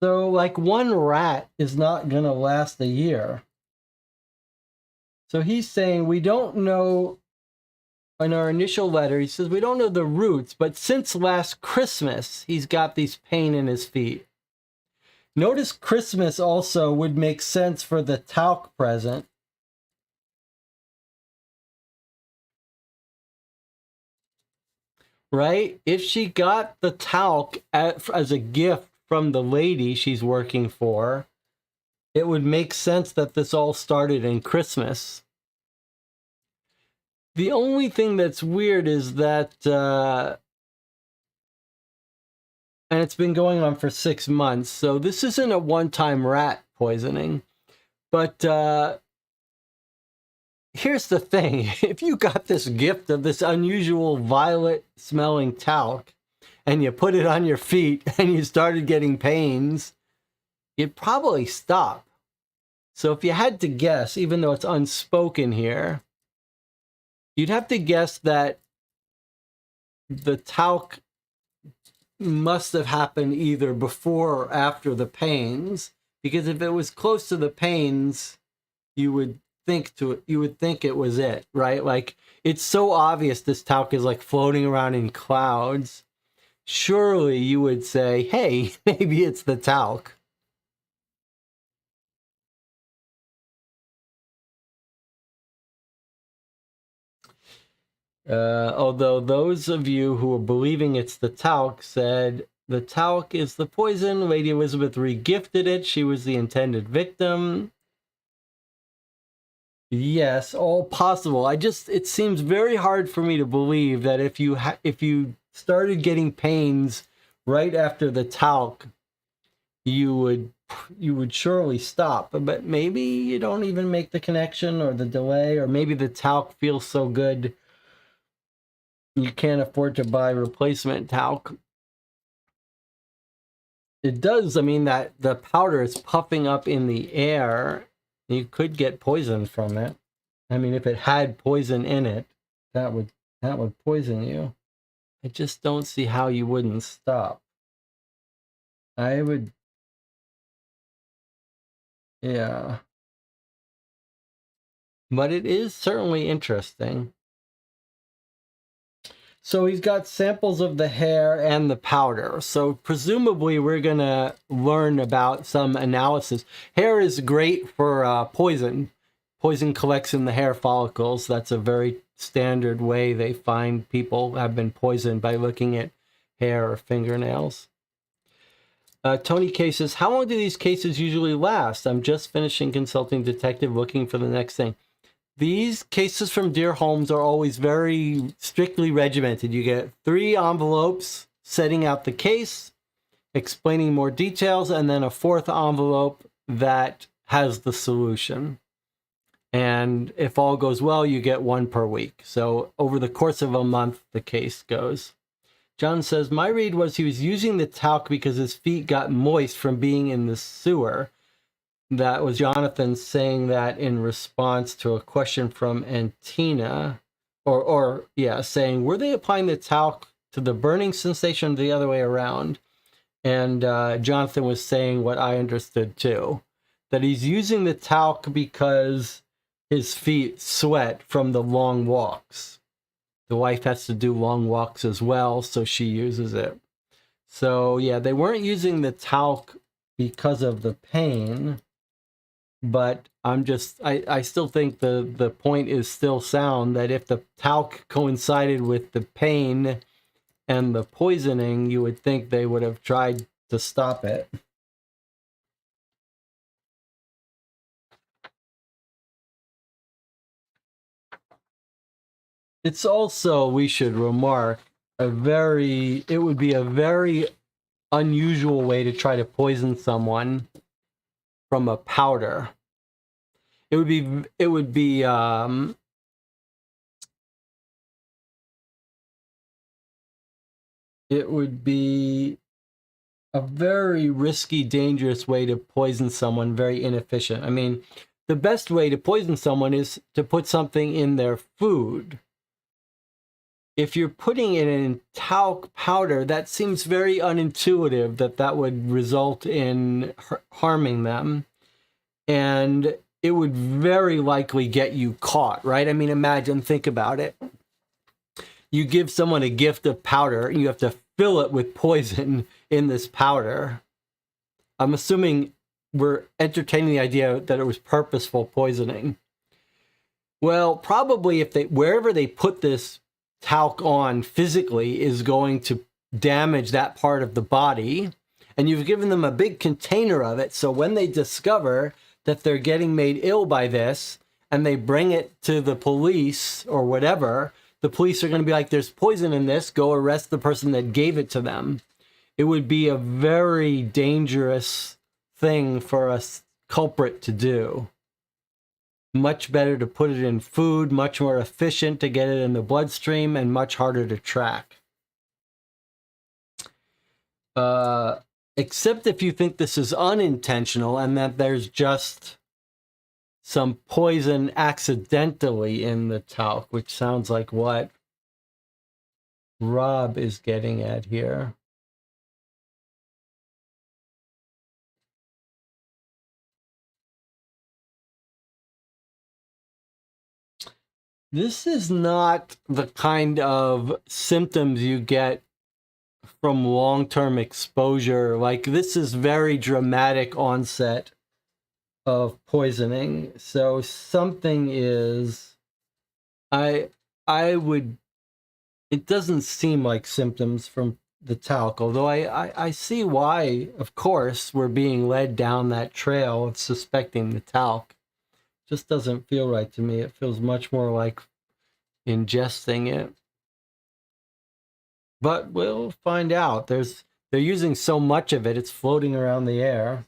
So, like, one rat is not going to last a year. So he's saying we don't know. In our initial letter, he says, we don't know the roots, but since last Christmas, he's got these pain in his feet. Notice Christmas also would make sense for the talc present. Right? If she got the talc as a gift from the lady she's working for, it would make sense that this all started in Christmas. The only thing that's weird is that and it's been going on for 6 months. So this isn't a one-time rat poisoning. But here's the thing. If you got this gift of this unusual violet-smelling talc, and you put it on your feet, and you started getting pains, you'd probably stop. So if you had to guess, even though it's unspoken here, you'd have to guess that the talc must have happened either before or after the pains, because if it was close to the pains, you would think it was it, right? Like, it's so obvious this talc is like floating around in clouds. Surely you would say, hey, maybe it's the talc. Although those of you who are believing it's the talc said the talc is the poison, Lady Elizabeth regifted it. She was the intended victim. Yes, all possible. It seems very hard for me to believe that if you started getting pains right after the talc, you would surely stop. But maybe you don't even make the connection or the delay, or maybe the talc feels so good you can't afford to buy replacement talc. It does, I mean, that the powder is puffing up in the air. You could get poison from it. I mean, if it had poison in it, that would poison you. I just don't see how you wouldn't stop. I would, yeah. But it is certainly interesting. So he's got samples of the hair and the powder. So presumably we're going to learn about some analysis. Hair is great for poison. Poison collects in the hair follicles. That's a very standard way they find people have been poisoned, by looking at hair or fingernails. Tony K says, how long do these cases usually last? I'm just finishing consulting detective, looking for the next thing. These cases from Dear Holmes are always very strictly regimented. You get 3 envelopes setting out the case, explaining more details, and then a 4th envelope that has the solution. And if all goes well, you get 1 per week. So over the course of a month, the case goes. John says, my read was he was using the talc because his feet got moist from being in the sewer. That was Jonathan saying that in response to a question from Antina, saying, were they applying the talc to the burning sensation or the other way around? And Jonathan was saying what I understood too, that he's using the talc because his feet sweat from the long walks. The wife has to do long walks as well, so she uses it. So yeah, they weren't using the talc because of the pain. But I still think the point is still sound, that if the talc coincided with the pain and the poisoning, you would think they would have tried to stop it. It's also, we should remark, it would be a very unusual way to try to poison someone from a powder. It would be a very risky, dangerous way to poison someone, very inefficient. I mean, the best way to poison someone is to put something in their food. If you're putting it in talc powder, that seems very unintuitive, that would result in harming them. And it would very likely get you caught, right? I mean, think about it. You give someone a gift of powder, and you have to fill it with poison in this powder. I'm assuming we're entertaining the idea that it was purposeful poisoning. Well, probably wherever they put this talc on physically is going to damage that part of the body, and you've given them a big container of it, so when they discover that they're getting made ill by this and they bring it to the police or whatever, the police are going to be like, there's poison in this, go arrest the person that gave it to them. it would be a very dangerous thing for a culprit to do. Much better to put it in food, much more efficient to get it in the bloodstream, and much harder to track. Except if you think this is unintentional and that there's just some poison accidentally in the talc, which sounds like what Rob is getting at here. This is not the kind of symptoms you get from long-term exposure. Like, this is very dramatic onset of poisoning. So something is, I would, it doesn't seem like symptoms from the talc, although I see why, of course, we're being led down that trail of suspecting the talc. Just doesn't feel right to me. It feels much more like ingesting it. But we'll find out. They're using so much of it, it's floating around the air.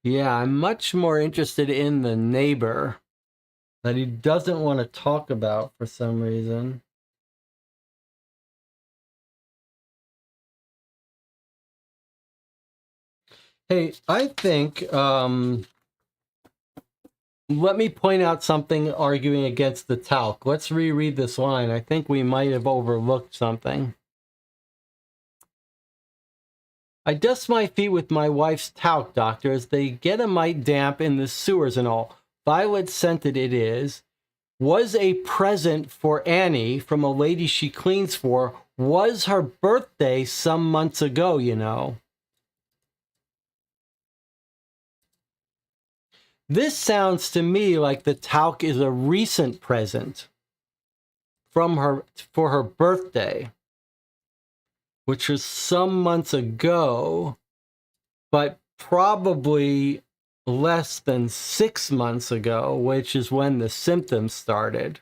Yeah, I'm much more interested in the neighbor that he doesn't want to talk about for some reason. Hey, I think, let me point out something arguing against the talc. Let's reread this line. I think we might have overlooked something. I dust my feet with my wife's talc, doctor, as they get a mite damp in the sewers and all. Violet scented it is. Was a present for Annie from a lady she cleans for. Was her birthday some months ago, you know. This sounds to me like the talc is a recent present from her for her birthday, which was some months ago, but probably less than 6 months ago, which is when the symptoms started.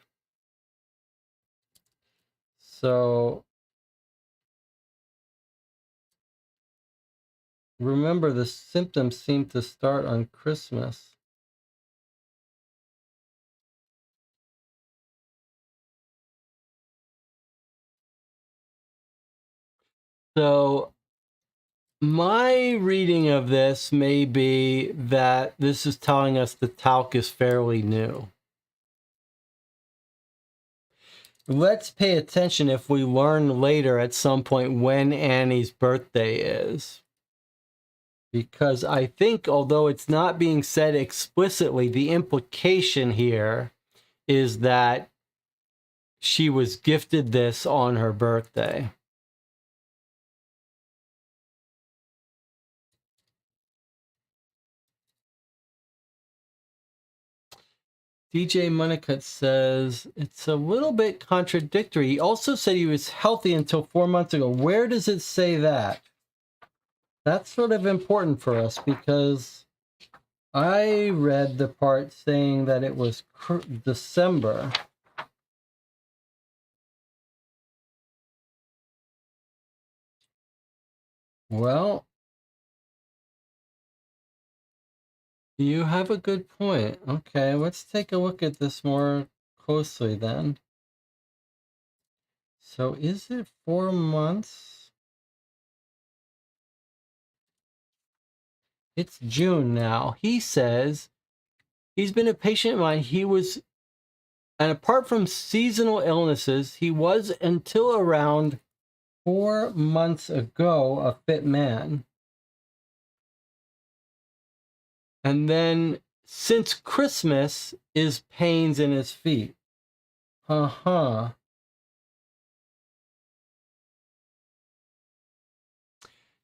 So remember, the symptoms seem to start on Christmas. So my reading of this may be that this is telling us the talc is fairly new. Let's pay attention if we learn later at some point when Annie's birthday is. Because I think, although it's not being said explicitly, the implication here is that she was gifted this on her birthday. DJ Moneycut says it's a little bit contradictory. He also said he was healthy until 4 months ago. Where does it say that? That's sort of important for us because I read the part saying that it was December. Well, you have a good point. Okay, let's take a look at this more closely then. So is it 4 months? It's June now. He says he's been a patient of mine. And apart from seasonal illnesses, he was until around 4 months ago a fit man. And then since Christmas is pains in his feet.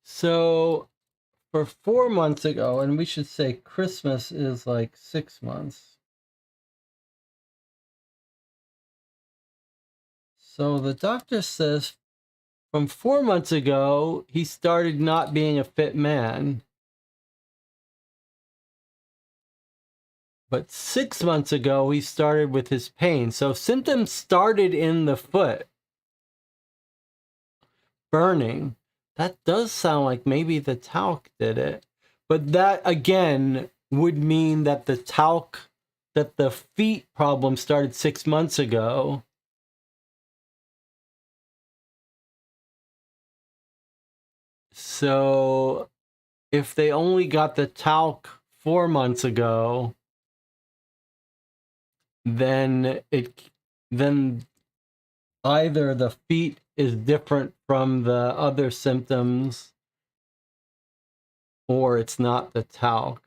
So for 4 months ago, and we should say Christmas is like 6 months. So the doctor says from 4 months ago, he started not being a fit man. But 6 months ago, he started with his pain. So symptoms started in the foot. Burning. That does sound like maybe the talc did it. But that, again, would mean that the talc, that the feet problem started 6 months ago. So if they only got the talc 4 months ago, then then either the feet is different from the other symptoms or it's not the talc.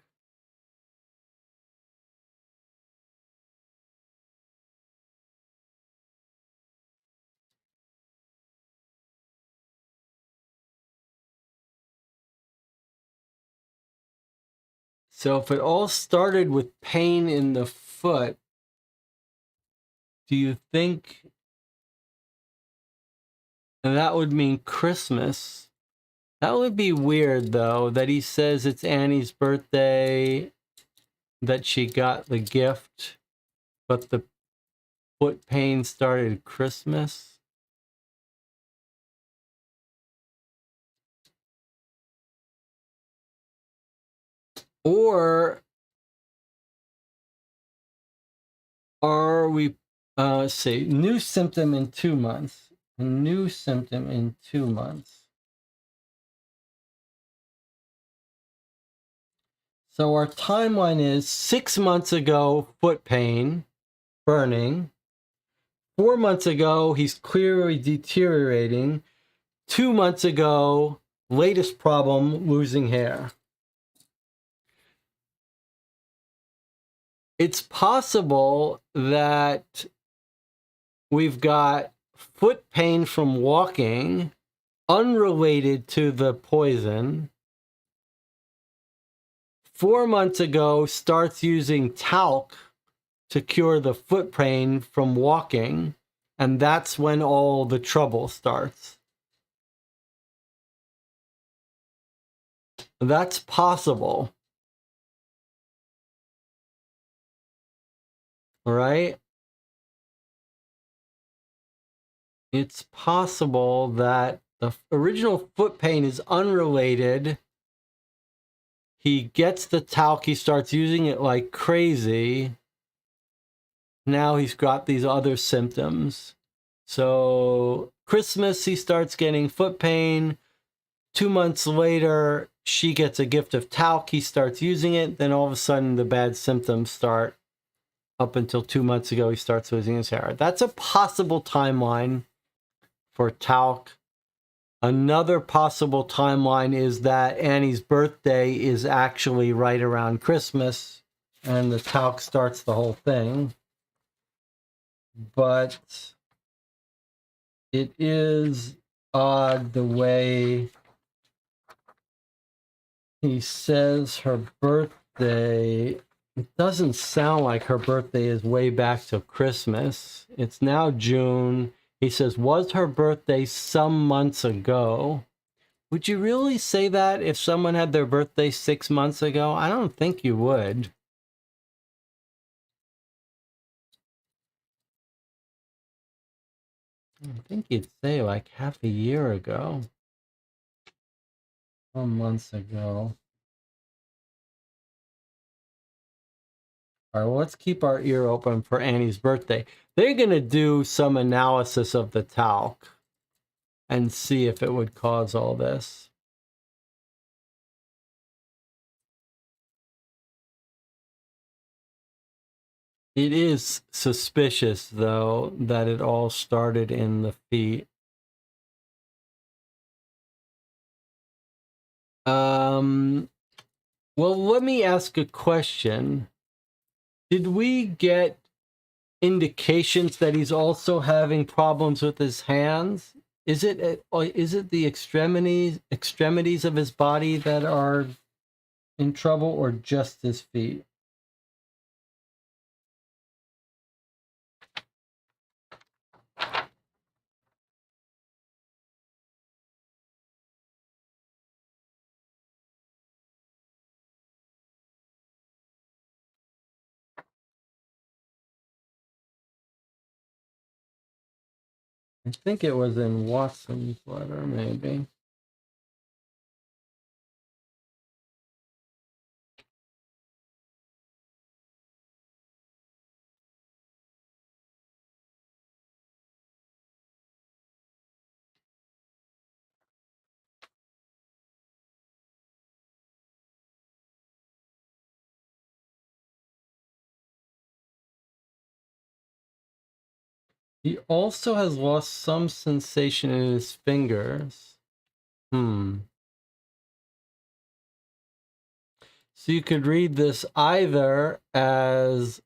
So if it all started with pain in the foot, do you think that would mean Christmas? That would be weird, though, that he says it's Annie's birthday, that she got the gift, but the foot pain started Christmas. Or are we, let's see, new symptom in 2 months. A new symptom in 2 months. So our timeline is 6 months ago, foot pain, burning. 4 months ago, he's clearly deteriorating. 2 months ago, latest problem, losing hair. It's possible that we've got foot pain from walking unrelated to the poison. 4 months ago, starts using talc to cure the foot pain from walking, and that's when all the trouble starts. That's possible. All right? It's possible that the original foot pain is unrelated. He gets the talc, he starts using it like crazy. Now he's got these other symptoms. So Christmas, he starts getting foot pain. 2 months later, she gets a gift of talc. He starts using it. Then all of a sudden, the bad symptoms start. Up until 2 months ago, he starts losing his hair. That's a possible timeline for talc. Another possible timeline is that Annie's birthday is actually right around Christmas, and the talc starts the whole thing. But it is odd the way he says her birthday. It doesn't sound like her birthday is way back to Christmas. It's now June. He says, was her birthday some months ago? Would you really say that if someone had their birthday 6 months ago? I don't think you would. I think you'd say like half a year ago. 4 months ago. All right, well, let's keep our ear open for Annie's birthday. They're going to do some analysis of the talc and see if it would cause all this. It is suspicious, though, that it all started in the feet. Well, let me ask a question. Did we get indications that he's also having problems with his hands? Is it the extremities of his body that are in trouble, or just his feet? I think it was in Watson's letter, maybe. He also has lost some sensation in his fingers. So you could read this either as,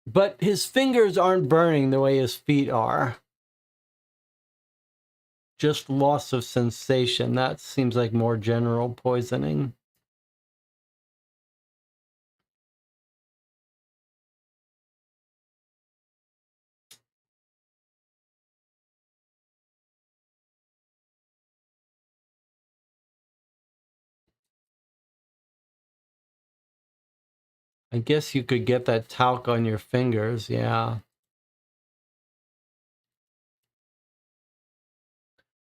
but his fingers aren't burning the way his feet are. Just loss of sensation. That seems like more general poisoning. I guess you could get that talc on your fingers, yeah.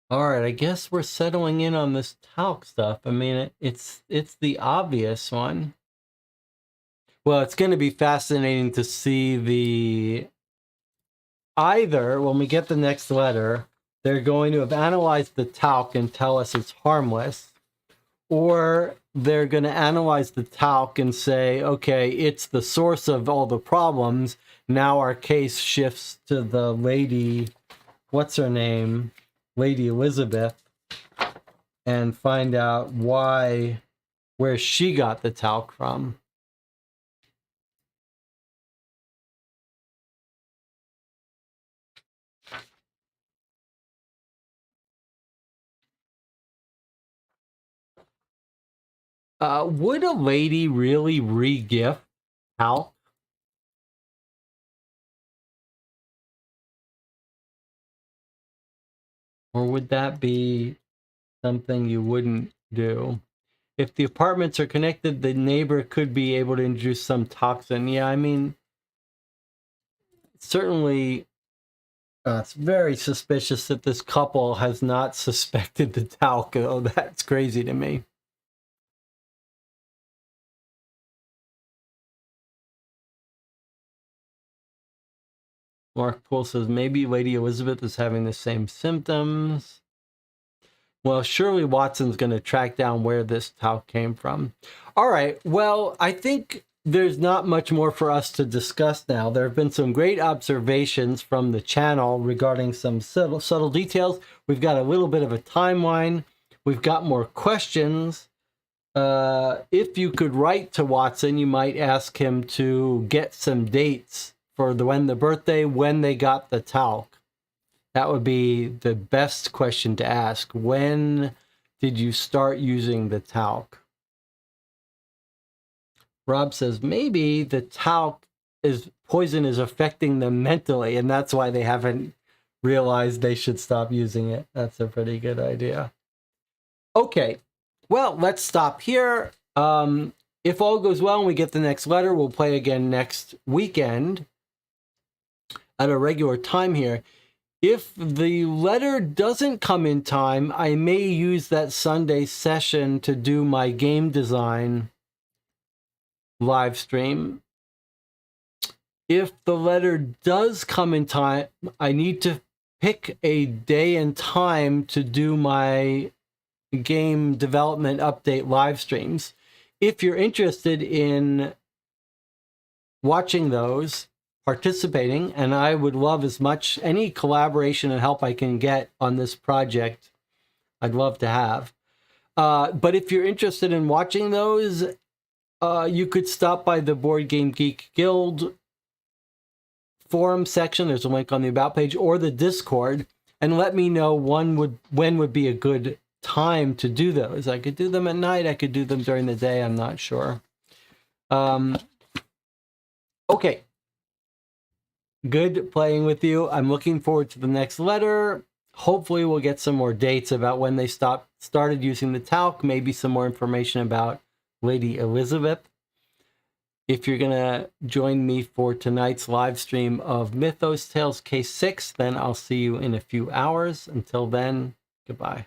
All right, I guess we're settling in on this talc stuff. I mean, it's the obvious one. Well, it's going to be fascinating to see the either when we get the next letter, they're going to have analyzed the talc and tell us it's harmless, or they're going to analyze the talc and say, okay, it's the source of all the problems. Now our case shifts to the lady, what's her name? Lady Elizabeth, and find out where she got the talc from. Would a lady really re-gift talc? Or would that be something you wouldn't do? If the apartments are connected, the neighbor could be able to introduce some toxin. Yeah, I mean, certainly it's very suspicious that this couple has not suspected the talc. Oh, that's crazy to me. Mark Poole says maybe Lady Elizabeth is having the same symptoms. Well, surely Watson's going to track down where this talc came from. All right. Well, I think there's not much more for us to discuss now. There have been some great observations from the channel regarding some subtle details. We've got a little bit of a timeline. We've got more questions. If you could write to Watson, you might ask him to get some dates for when they got the talc. That would be the best question to ask. When did you start using the talc? Rob says maybe the talc poison is affecting them mentally, and that's why they haven't realized they should stop using it. That's a pretty good idea. Okay, well, let's stop here. If all goes well and we get the next letter, we'll play again next weekend at a regular time here. If the letter doesn't come in time, I may use that Sunday session to do my game design live stream. If the letter does come in time, I need to pick a day and time to do my game development update live streams. If you're interested in watching those, participating, and I would love as much any collaboration and help I can get on this project. I'd love to have. But if you're interested in watching those, you could stop by the Board Game Geek Guild forum section. There's a link on the About page, or the Discord, and let me know when would be a good time to do those. I could do them at night. I could do them during the day. I'm not sure. Okay. Good playing with you. I'm looking forward to the next letter. Hopefully we'll get some more dates about when they started using the talc, maybe some more information about Lady Elizabeth. If you're going to join me for tonight's live stream of Mythos Tales Case 6, then I'll see you in a few hours. Until then, goodbye.